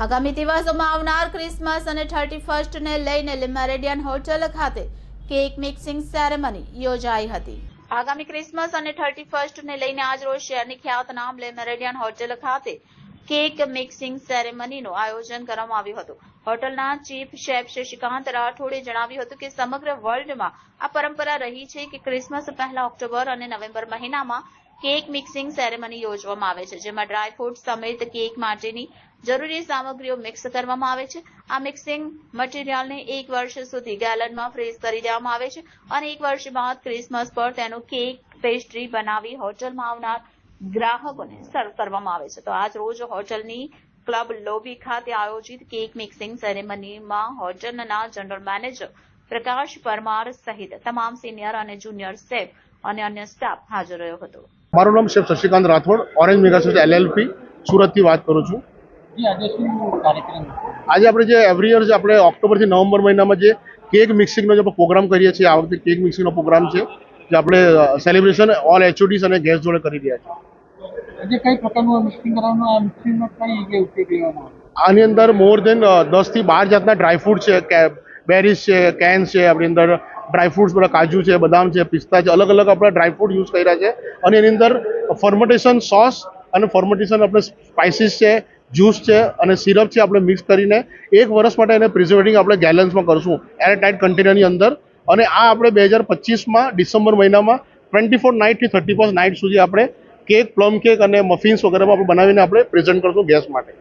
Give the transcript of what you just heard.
આગામી દિવસોમાં આવનાર ક્રિસમસ અને 31st ને લઈને લે મેરેડિયન હોટલ ખાતે કેક મિક્સિંગ સેરેમની યોજાઈ હતી। આગામી ક્રિસમસ અને 31st ને લઈને આજ રોજ શહેરની ખ્યાતનામ લે મેરેડિયન હોટલ ખાતે કેક મિક્સિંગ સેરેમનીનું આયોજન કરવામાં આવ્યું હતું। હોટલના ચીફ શેફ શશિકાંત રાઠોડે જણાવ્યું હતું કે સમગ્ર વર્લ્ડમાં આ પરંપરા રહી છે કે ક્રિસમસ પહેલા ઓક્ટોબર અને નવેમ્બર મહિનામાં કેક મિક્સિંગ સેરેમની યોજવામાં આવે છે, જેમાં ડ્રાય ફ્રૂટ સમેત કેક માટેની જરૂરી સામગ્રીઓ મિક્સ કરવામાં આવે છે। આ મિક્સિંગ મટીરિયલને 1 વર્ષ સુધી ગેલનમાં ફ્રીઝ કરી દેવામાં આવે છે અને 1 વર્ષ બાદ ક્રિસમસ પર તેનું કેક પેસ્ટ્રી બનાવી હોટલમાં આવનાર ગ્રાહકોને સર્વ કરવામાં આવે છે। તો આજ રોજ હોટલની ક્લબ લોબી ખાતે આયોજિત કેક મિક્સિંગ સેરેમનીમાં હોટલના જનરલ મેનેજર પ્રકાશ પરમાર સહિત તમામ સિનિયર અને જુનિયર શેફ અને અન્ય સ્ટાફ હાજર રહ્યો હતો। મારું નામ શેફ શશિકાંત રાઠોડ, ઓરેન્જ મેગાસેસ LLP સુરતથી વાત કરું છું। આજે આપણે જે એવરી યર આપણે ઓક્ટોબરથી નવેમ્બર મહિનામાં જે કેક મિક્સિંગનો જે પ્રોગ્રામ કરીએ છીએ, આ વખતે કેક મિક્સિંગનો પ્રોગ્રામ છે જે આપણે સેલિબ્રેશન ઓલ HODs અને ગેસ્ટ જોડે કરી રહ્યા છીએ। આજે કઈ પ્રકારનું મિક્સિંગ કરવાનું, આ મિક્સિંગમાં કઈ જગ્યાએ ઉપયોગ લેવામાં આવે? આની અંદર મોર દેન 10 થી 12 જાતના ડ્રાયફ્રૂટ છે, બેરીઝ છે, કેન્સ છે, આપણી અંદર ડ્રાયફ્રૂટ્સ બધા કાજુ છે, બદામ છે, પિસ્તા છે, અલગ અલગ આપણે ડ્રાયફ્રૂટ યુઝ કર્યા છે અને એની અંદર ફર્મેન્ટેશન સોસ અને ફર્મેન્ટેશન આપણે સ્પાઇસીસ છે, જ્યુસ છે અને સિરપ છે આપણે મિક્સ કરીને 1 વર્ષ માટે એને પ્રિઝર્વેટિંગ આપણે ગેલન્સમાં કરશું એર ટાઇટ કન્ટેનરની અંદર। અને આ આપણે 2025માં ડિસેમ્બર મહિનામાં 24 નાઇટ થી 31 નાઇટ સુધી આપણે કેક, પ્લમ કેક અને મફિન્સ વગેરેમાં આપણે બનાવીને આપણે પ્રેઝન્ટ કરશું ગેસ્ટ માટે।